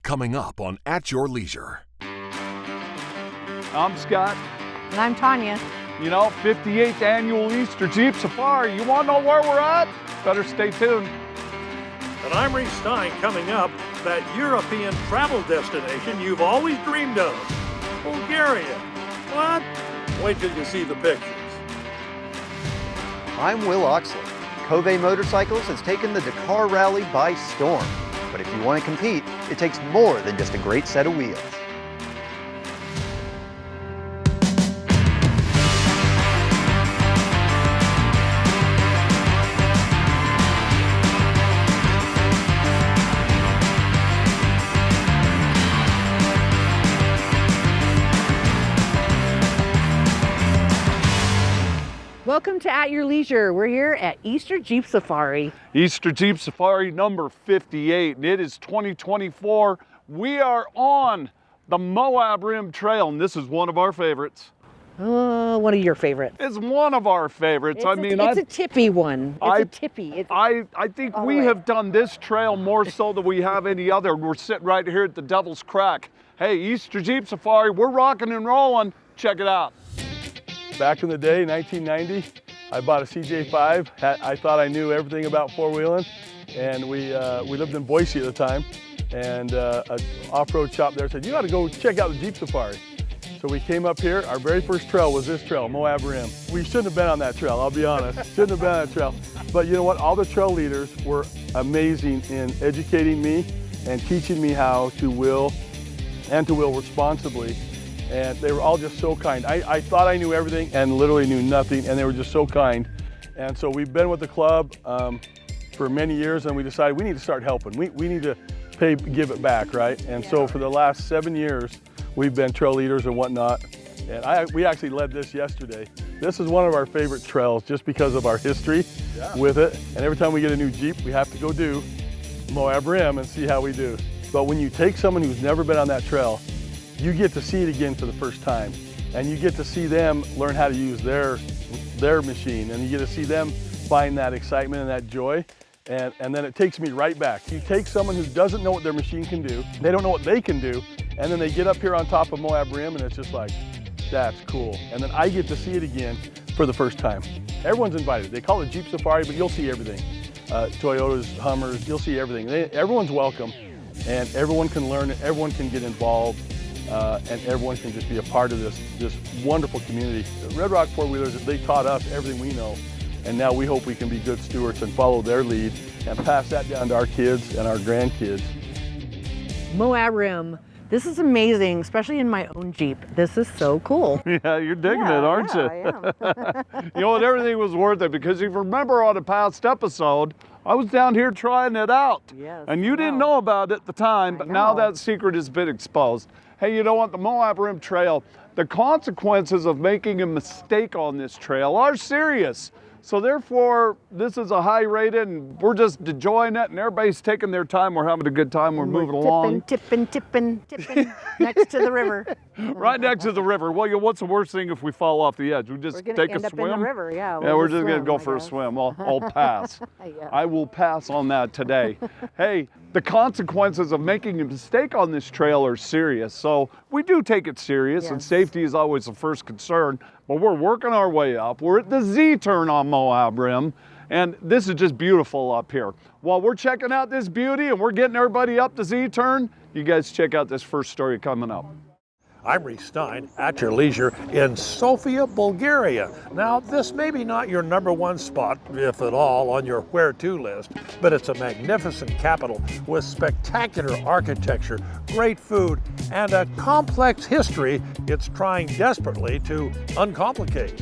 coming up on At Your Leisure. I'm Scott. And I'm Tanya. You know, 58th Annual Easter Jeep Safari. You want to know where we're at? Better stay tuned. And I'm Reece Stein. Coming up, that European travel destination you've always dreamed of, Bulgaria. What? Wait till you see the pictures. I'm Will Oxley. Cove Motorcycles has taken the Dakar Rally by storm. But if you want to compete, it takes more than just a great set of wheels. Welcome to At Your Leisure. We're here at Easter Jeep Safari. Easter Jeep Safari number 58, and it is 2024. We are on the Moab Rim Trail, and this is one of our favorites. One of your favorites. It's one of our favorites. It's a tippy one. I think we have done this trail more so than we have any other. We're sitting right here at the Devil's Crack. Hey, Easter Jeep Safari, we're rocking and rolling. Check it out. Back in the day, 1990, I bought a CJ5. I thought I knew everything about four-wheeling, and we lived in Boise at the time, and an off-road shop there said, you ought to go check out the Jeep Safari. So we came up here. Our very first trail was this trail, Moab Rim. We shouldn't have been on that trail, I'll be honest. Shouldn't have been on that trail. But you know what? All the trail leaders were amazing in educating me and teaching me how to wheel and to wheel responsibly. And they were all just so kind. I thought I knew everything and literally knew nothing, and they were just so kind. And so we've been with the club for many years, and we decided we need to start helping. We need to give it back, right? And so for the last 7 years, we've been trail leaders and whatnot. And we actually led this yesterday. This is one of our favorite trails just because of our history with it. And every time we get a new Jeep, we have to go do Moab Rim and see how we do. But when you take someone who's never been on that trail, you get to see it again for the first time, and you get to see them learn how to use their machine, and you get to see them find that excitement and that joy, and then it takes me right back. You take someone who doesn't know what their machine can do, they don't know what they can do, and then they get up here on top of Moab Rim, and it's just like, that's cool. And then I get to see it again for the first time. Everyone's invited. They call it Jeep Safari, but you'll see everything. Toyotas, Hummers, you'll see everything. Everyone's welcome, and everyone can learn, everyone can get involved. And everyone can just be a part of this wonderful community. The Red Rock four-wheelers, they taught us everything we know, and now we hope we can be good stewards and follow their lead and pass that down to our kids and our grandkids. Moab Rim. This is amazing, especially in my own Jeep. This is so cool. Yeah, you're digging it, aren't you? I am. You know what, everything was worth it, because if you remember on a past episode, I was down here trying it out. Yes, and you didn't know about it at the time, but now know. that secret has been exposed. Hey, you know what, the Moab Rim Trail, the consequences of making a mistake on this trail are serious. So therefore, this is a high rated, and we're just enjoying it, and everybody's taking their time. We're having a good time. We're moving along. Tipping next to the river. Right next to the river. Well, what's the worst thing if we fall off the edge? We just take a swim? We're going to end up in the river, yeah. Yeah, we're just going to go for a swim. I'll pass. Yeah. I will pass on that today. Hey, the consequences of making a mistake on this trail are serious. So we do take it serious, and safety is always the first concern. But we're working our way up. We're at the Z-turn on Moab Rim, and this is just beautiful up here. While we're checking out this beauty and we're getting everybody up the Z-turn, you guys check out this first story coming up. I'm Reece Stein, at your leisure, in Sofia, Bulgaria. Now, this may be not your #1 spot, if at all, on your where-to list, but it's a magnificent capital with spectacular architecture, great food, and a complex history it's trying desperately to uncomplicate.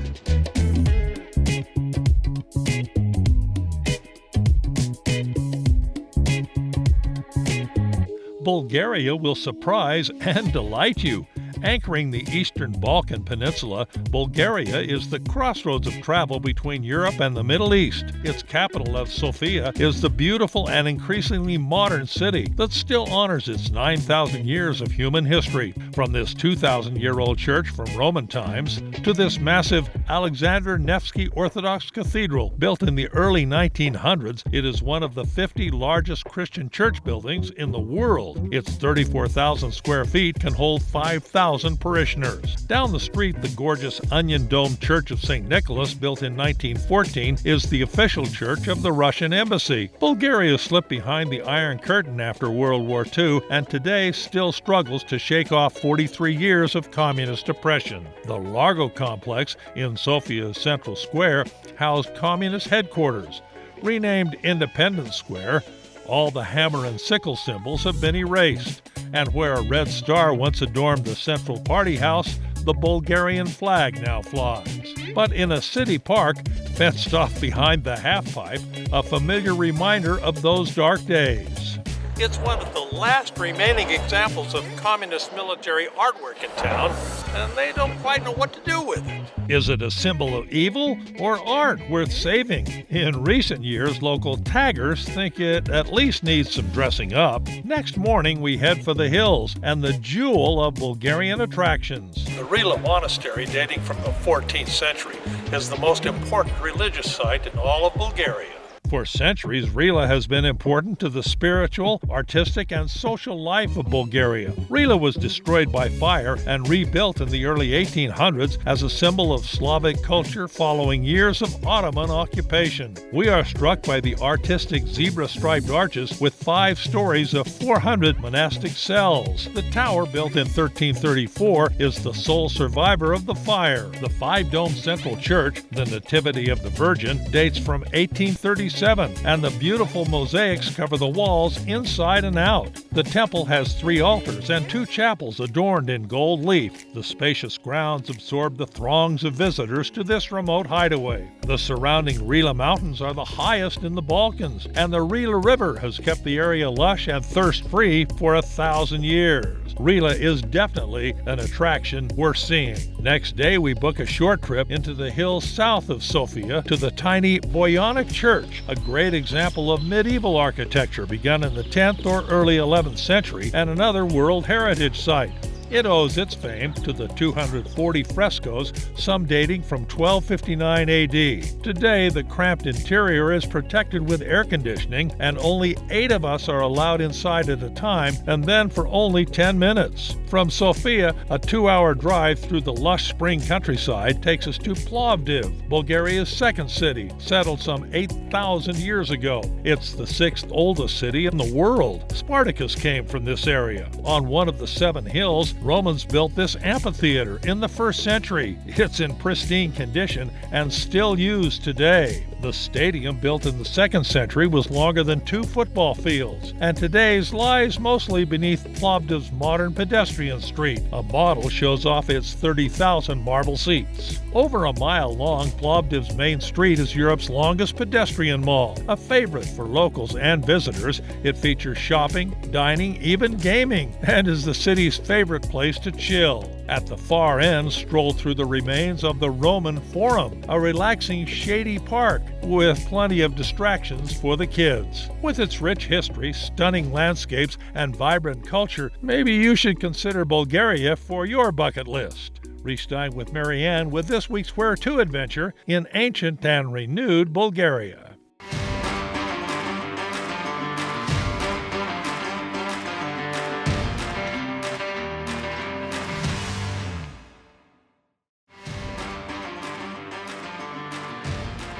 Bulgaria will surprise and delight you. Anchoring the eastern Balkan peninsula, Bulgaria is the crossroads of travel between Europe and the Middle East. Its capital of Sofia is the beautiful and increasingly modern city that still honors its 9,000 years of human history. From this 2,000-year-old church from Roman times to this massive Alexander Nevsky Orthodox Cathedral built in the early 1900s, it is one of the 50 largest Christian church buildings in the world. Its 34,000 square feet can hold 5,000 parishioners. Down the street, the gorgeous onion-domed Church of St. Nicholas, built in 1914, is the official church of the Russian embassy. Bulgaria slipped behind the Iron Curtain after World War II and today still struggles to shake off 43 years of communist oppression. The Largo complex in Sofia's central square housed communist headquarters. Renamed Independence Square, all the hammer and sickle symbols have been erased, and where a red star once adorned the central party house, the Bulgarian flag now flies. But in a city park, fenced off behind the half-pipe, a familiar reminder of those dark days. It's one of the last remaining examples of communist military artwork in town, and they don't quite know what to do with it. Is it a symbol of evil or art worth saving? In recent years, local taggers think it at least needs some dressing up. Next morning, we head for the hills and the jewel of Bulgarian attractions. The Rila Monastery, dating from the 14th century, is the most important religious site in all of Bulgaria. For centuries, Rila has been important to the spiritual, artistic, and social life of Bulgaria. Rila was destroyed by fire and rebuilt in the early 1800s as a symbol of Slavic culture following years of Ottoman occupation. We are struck by the artistic zebra-striped arches with 5 stories of 400 monastic cells. The tower, built in 1334, is the sole survivor of the fire. The 5-domed central church, the Nativity of the Virgin, dates from 1837. And the beautiful mosaics cover the walls inside and out. The temple has 3 altars and 2 chapels adorned in gold leaf. The spacious grounds absorb the throngs of visitors to this remote hideaway. The surrounding Rila Mountains are the highest in the Balkans, and the Rila River has kept the area lush and thirst-free for 1,000 years. Rila is definitely an attraction worth seeing. Next day, we book a short trip into the hills south of Sofia to the tiny Boyanic Church, a great example of medieval architecture begun in the 10th or early 11th century and another World Heritage Site. It owes its fame to the 240 frescoes, some dating from 1259 AD. Today, the cramped interior is protected with air conditioning, and only 8 of us are allowed inside at a time, and then for only 10 minutes. From Sofia, a 2-hour drive through the lush spring countryside takes us to Plovdiv, Bulgaria's second city, settled some 8,000 years ago. It's the 6th oldest city in the world. Spartacus came from this area. On one of the 7 hills, Romans built this amphitheater in the 1st century. It's in pristine condition and still used today. The stadium, built in the 2nd century, was longer than 2 football fields, and today's lies mostly beneath Plovdiv's modern pedestrian street. A model shows off its 30,000 marble seats. Over a mile long, Plovdiv's main street is Europe's longest pedestrian mall. A favorite for locals and visitors, it features shopping, dining, even gaming, and is the city's favorite place to chill. At the far end, stroll through the remains of the Roman Forum, a relaxing, shady park with plenty of distractions for the kids. With its rich history, stunning landscapes, and vibrant culture, maybe you should consider Bulgaria for your bucket list. Reece Stein with Marianne with this week's Where To adventure in ancient and renewed Bulgaria.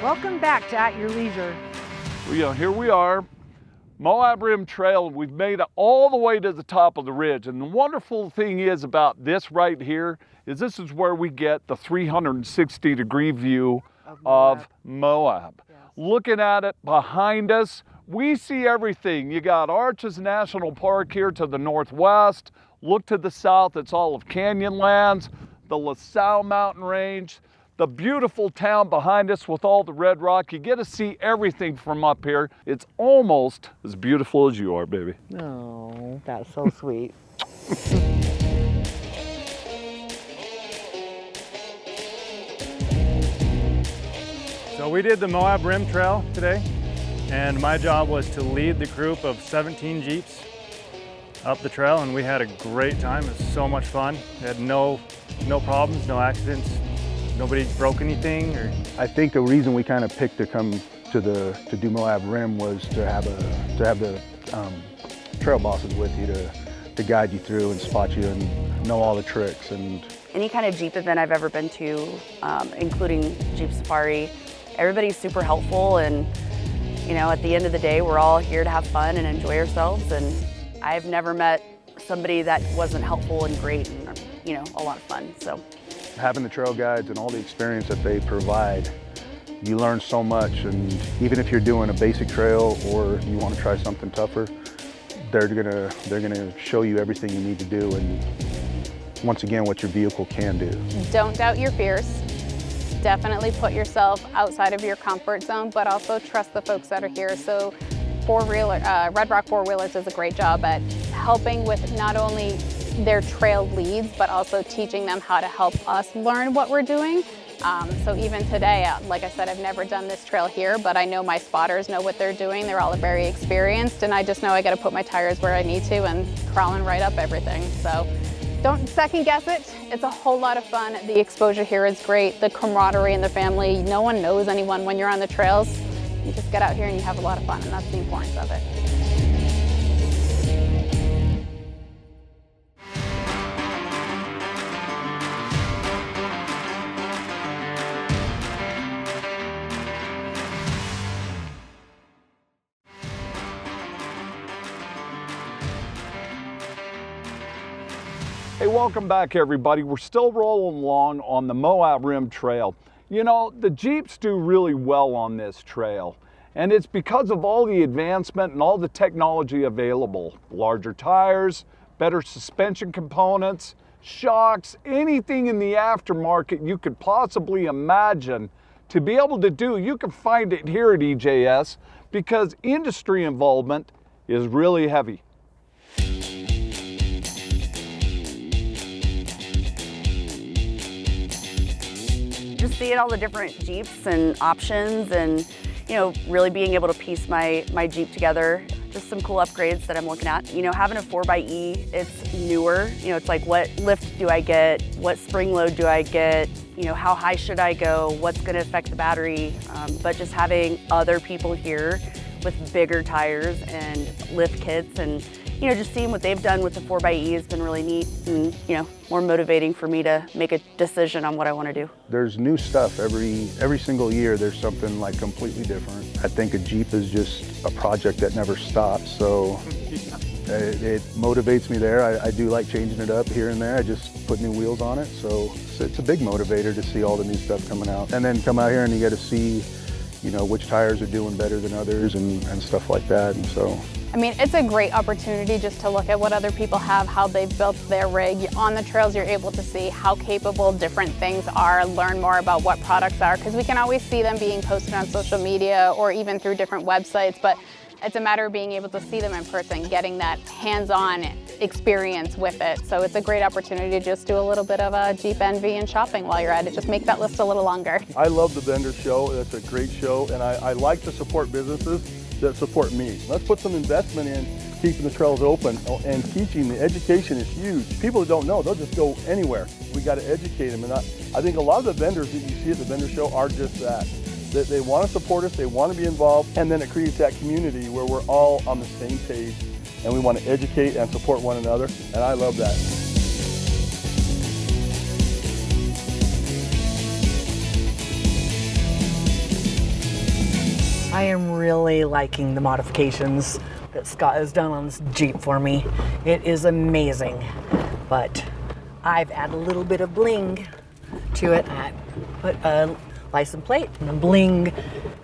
Welcome back to At Your Leisure. Well, here we are, Moab Rim Trail. We've made it all the way to the top of the ridge. And the wonderful thing is about this right here is this is where we get the 360-degree view of Moab. Yes. Looking at it behind us, we see everything. You got Arches National Park here to the northwest. Look to the south, it's all of Canyonlands, the La Salle Mountain Range, the beautiful town behind us with all the red rock. You get to see everything from up here. It's almost as beautiful as you are, baby. Oh, that's so sweet. We did the Moab Rim Trail today, and my job was to lead the group of 17 Jeeps up the trail, and we had a great time. It was so much fun. We had no problems, no accidents. Nobody broke anything. I think the reason we kind of picked to come to do Moab Rim was to have the trail bosses with you to guide you through and spot you and know all the tricks. And any kind of Jeep event I've ever been to, including Jeep Safari, everybody's super helpful, and you know, at the end of the day, we're all here to have fun and enjoy ourselves. And I've never met somebody that wasn't helpful and great, and you know, a lot of fun. So having the trail guides and all the experience that they provide, you learn so much. And even if you're doing a basic trail or you want to try something tougher, they're gonna show you everything you need to do, and once again, what your vehicle can do. Don't doubt your fears. Definitely put yourself outside of your comfort zone, but also trust the folks that are here. So Red Rock Four Wheelers does a great job at helping with not only their trail leads, but also teaching them how to help us learn what we're doing. So even today, like I said, I've never done this trail here, but I know my spotters know what they're doing. They're all very experienced, and I just know I got to put my tires where I need to and crawling right up everything. So don't second guess it. It's a whole lot of fun. The exposure here is great. The camaraderie in the family. No one knows anyone when you're on the trails. You just get out here and you have a lot of fun, and that's the importance of it. Hey, welcome back everybody. We're still rolling along on the Moab Rim Trail. You know, the Jeeps do really well on this trail, and it's because of all the advancement and all the technology available. Larger tires, better suspension components, shocks, anything in the aftermarket you could possibly imagine to be able to do, you can find it here at EJS because industry involvement is really heavy. just seeing all the different Jeeps and options, and you know, really being able to piece my Jeep together. Just some cool upgrades that I'm looking at. You know, having a 4xe, it's newer. You know, it's like, what lift do I get? What spring load do I get? You know, how high should I go? What's gonna affect the battery? But just having other people here with bigger tires and lift kits, and you know, just seeing what they've done with the 4xe has been really neat, and you know, more motivating for me to make a decision on what I want to do. There's new stuff every single year. There's something like completely different. I think a Jeep is just a project that never stops, so it motivates me there. I do like changing it up here and there. I just put new wheels on it, so it's a big motivator to see all the new stuff coming out. And then come out here and you get to see, you know, which tires are doing better than others and stuff like that. And so, I mean, it's a great opportunity just to look at what other people have, how they've built their rig. On the trails, you're able to see how capable different things are, learn more about what products are, because we can always see them being posted on social media or even through different websites, but it's a matter of being able to see them in person, getting that hands-on experience with it. So it's a great opportunity to just do a little bit of a Jeep envy and shopping while you're at it. Just make that list a little longer. I love the vendor show. That's a great show, and I like to support businesses that support me. Let's put some investment in keeping the trails open, and teaching. The education is huge. People that don't know, they'll just go anywhere. We got to educate them, and I think a lot of the vendors that you see at the vendor show are just that. They want to support us, they want to be involved, and then it creates that community where we're all on the same page, and we want to educate and support one another, and I love that. I am really liking the modifications that Scott has done on this Jeep for me. It is amazing, but I've added a little bit of bling to it. I put a license plate and a bling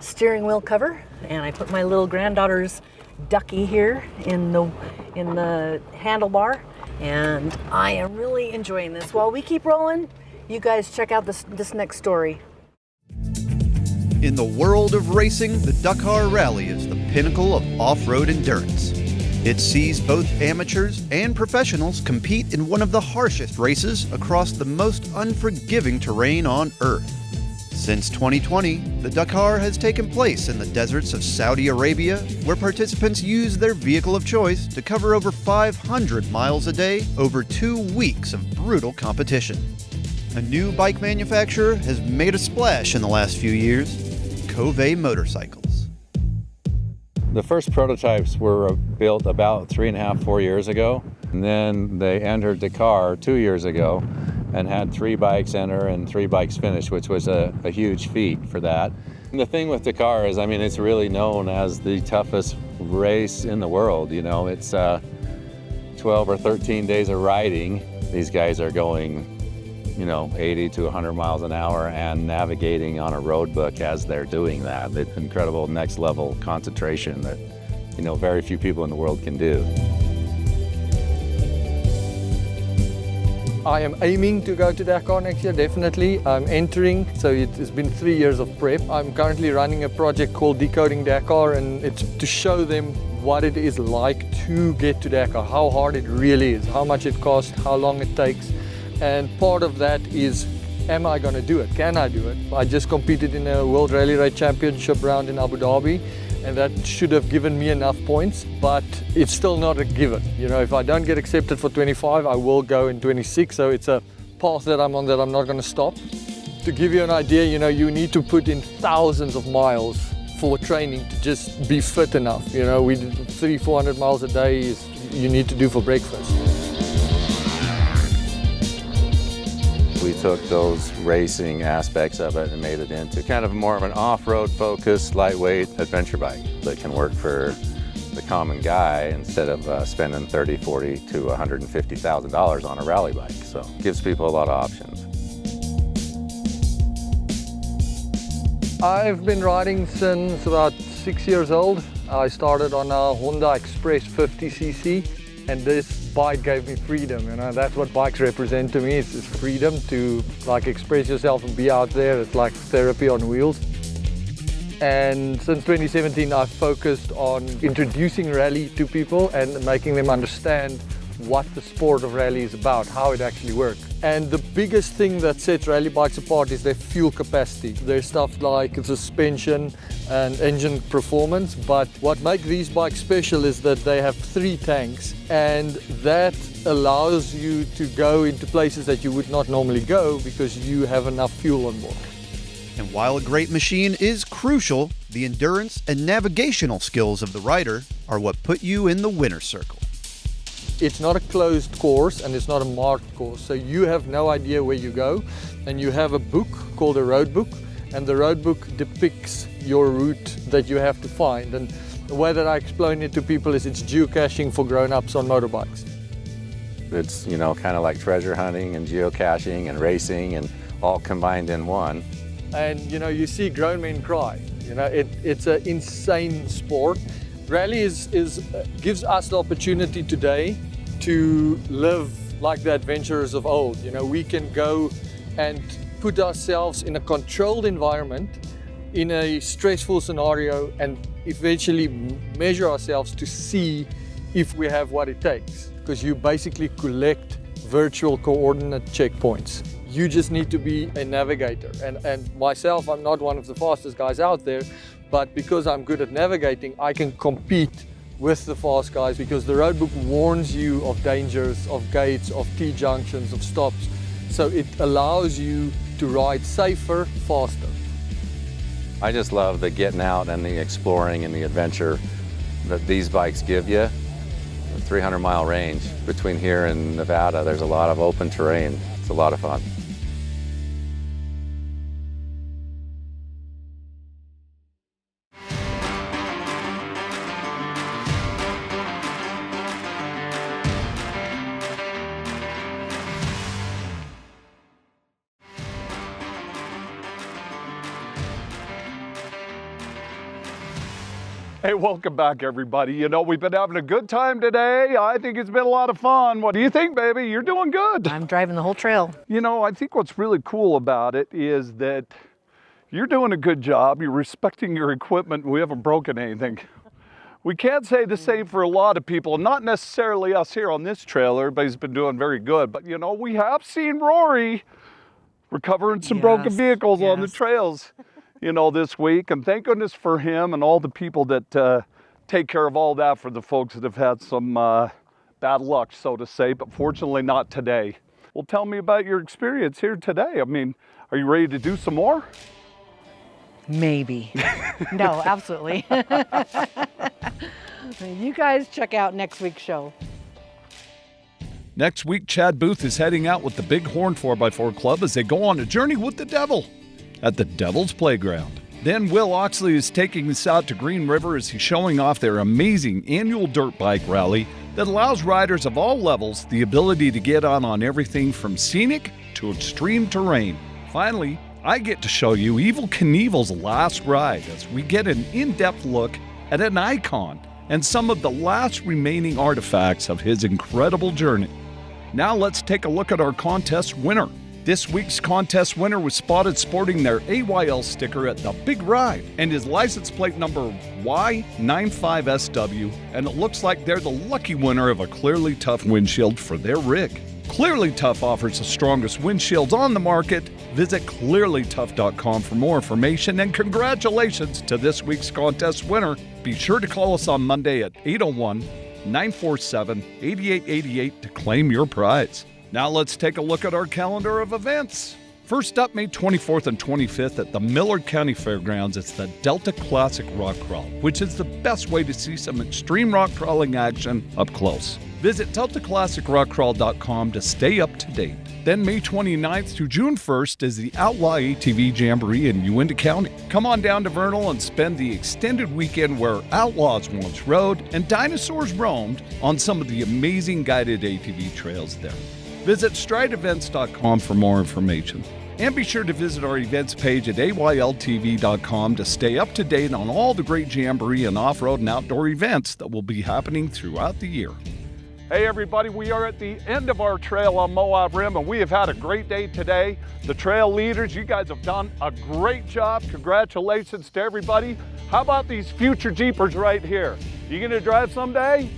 steering wheel cover, and I put my little granddaughter's ducky here in the handlebar, and I am really enjoying this. While we keep rolling, you guys check out this next story. In the world of racing, the Dakar Rally is the pinnacle of off-road endurance. It sees both amateurs and professionals compete in one of the harshest races across the most unforgiving terrain on Earth. Since 2020, the Dakar has taken place in the deserts of Saudi Arabia, where participants use their vehicle of choice to cover over 500 miles a day over 2 weeks of brutal competition. A new bike manufacturer has made a splash in the last few years, Cove Motorcycles. The first prototypes were built about 3.5, 4 years ago, and then they entered Dakar 2 years ago and had 3 bikes enter and 3 bikes finish, which was a huge feat for that. And the thing with Dakar is, I mean, it's really known as the toughest race in the world. You know, it's 12 or 13 days of riding. These guys are going, you know, 80 to 100 miles an hour and navigating on a road book as they're doing that. It's incredible next level concentration that, you know, very few people in the world can do. I am aiming to go to Dakar next year, definitely. I'm entering, so it's been 3 years of prep. I'm currently running a project called Decoding Dakar, and it's to show them what it is like to get to Dakar, how hard it really is, how much it costs, how long it takes. And part of that is, am I going to do it? Can I do it? I just competed in a World Rally Raid Championship round in Abu Dhabi, and that should have given me enough points, but it's still not a given. You know, if I don't get accepted for 25, I will go in 26, so it's a path that I'm on that I'm not going to stop. To give you an idea, you know, you need to put in thousands of miles for training to just be fit enough. You know, we did 300-400 miles a day is you need to do for breakfast. We took those racing aspects of it and made it into kind of more of an off-road focused, lightweight adventure bike that can work for the common guy instead of spending $30, $40 to $150,000 on a rally bike. So it gives people a lot of options. I've been riding since about 6 years old. I started on a Honda Express 50cc, and this bike gave me freedom. You know, that's what bikes represent to me. It's freedom to like express yourself and be out there. It's like therapy on wheels. And since 2017, I've focused on introducing rally to people and making them understand what the sport of rally is about, how it actually works. And the biggest thing that sets rally bikes apart is their fuel capacity. There's stuff like suspension and engine performance, but what makes these bikes special is that they have 3 tanks, and that allows you to go into places that you would not normally go because you have enough fuel on board. And while a great machine is crucial, the endurance and navigational skills of the rider are what put you in the winner's circle. It's not a closed course and it's not a marked course, so you have no idea where you go, and you have a book called a road book, and the road book depicts your route that you have to find. And the way that I explain it to people is it's geocaching for grown-ups on motorbikes. It's, you know, kind of like treasure hunting and geocaching and racing and all combined in one. And you know, you see grown men cry. You know, it's an insane sport. Rally gives us the opportunity today to live like the adventurers of old. You know, we can go and put ourselves in a controlled environment, in a stressful scenario, and eventually measure ourselves to see if we have what it takes. Because you basically collect virtual coordinate checkpoints. You just need to be a navigator. And myself, I'm not one of the fastest guys out there, but because I'm good at navigating, I can compete with the fast guys because the roadbook warns you of dangers, of gates, of T-junctions, of stops. So it allows you to ride safer, faster. I just love the getting out and the exploring and the adventure that these bikes give you. The 300-mile range between here and Nevada, there's a lot of open terrain. It's a lot of fun. Hey, welcome back, everybody. You know, we've been having a good time today. I think it's been a lot of fun. What do you think, baby? You're doing good. I'm driving the whole trail. You know, I think what's really cool about it is that you're doing a good job. You're respecting your equipment. We haven't broken anything. We can't say the same for a lot of people, not necessarily us here on this trail. Everybody's been doing very good. But, you know, we have seen Rory recovering some broken vehicles on the trails, you know, this week. And thank goodness for him and all the people that take care of all that for the folks that have had some bad luck, so to say, but fortunately not today. Well, tell me about your experience here today. I mean, are you ready to do some more? Maybe. No, absolutely. You guys check out next week's show. Next week, Chad Booth is heading out with the Big Horn 4x4 Club as they go on a journey with the devil at the Devil's Playground. Then Will Oxley is taking us out to Green River as he's showing off their amazing annual dirt bike rally that allows riders of all levels the ability to get on everything from scenic to extreme terrain. Finally, I get to show you Evel Knievel's last ride as we get an in-depth look at an icon and some of the last remaining artifacts of his incredible journey. Now let's take a look at our contest winner. This week's contest winner was spotted sporting their AYL sticker at the Big Ride and his license plate number Y95SW, and it looks like they're the lucky winner of a Clearly Tough windshield for their rig. Clearly Tough offers the strongest windshields on the market. Visit clearlytough.com for more information, and congratulations to this week's contest winner. Be sure to call us on Monday at 801-947-8888 to claim your prize. Now let's take a look at our calendar of events. First up, May 24th and 25th at the Millard County Fairgrounds, it's the Delta Classic Rock Crawl, which is the best way to see some extreme rock crawling action up close. Visit deltaclassicrockcrawl.com to stay up to date. Then May 29th through June 1st is the Outlaw ATV Jamboree in Uintah County. Come on down to Vernal and spend the extended weekend where outlaws once rode and dinosaurs roamed on some of the amazing guided ATV trails there. Visit strideevents.com for more information. And be sure to visit our events page at AYLTV.com to stay up to date on all the great jamboree and off-road and outdoor events that will be happening throughout the year. Hey everybody, we are at the end of our trail on Moab Rim, and we have had a great day today. The trail leaders, you guys have done a great job. Congratulations to everybody. How about these future Jeepers right here? You gonna drive someday?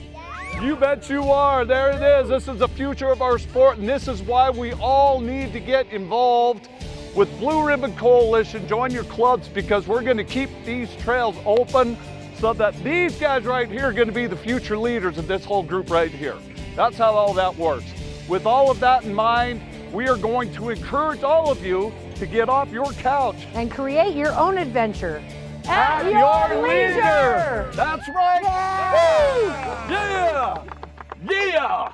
You bet you are. There it is. This is the future of our sport, and this is why we all need to get involved with Blue Ribbon Coalition. Join your clubs, because we're going to keep these trails open so that these guys right here are going to be the future leaders of this whole group right here. That's how all that works. With all of that in mind, we are going to encourage all of you to get off your couch and create your own adventure at your leisure. That's right. Yeah! Yeah! Yeah!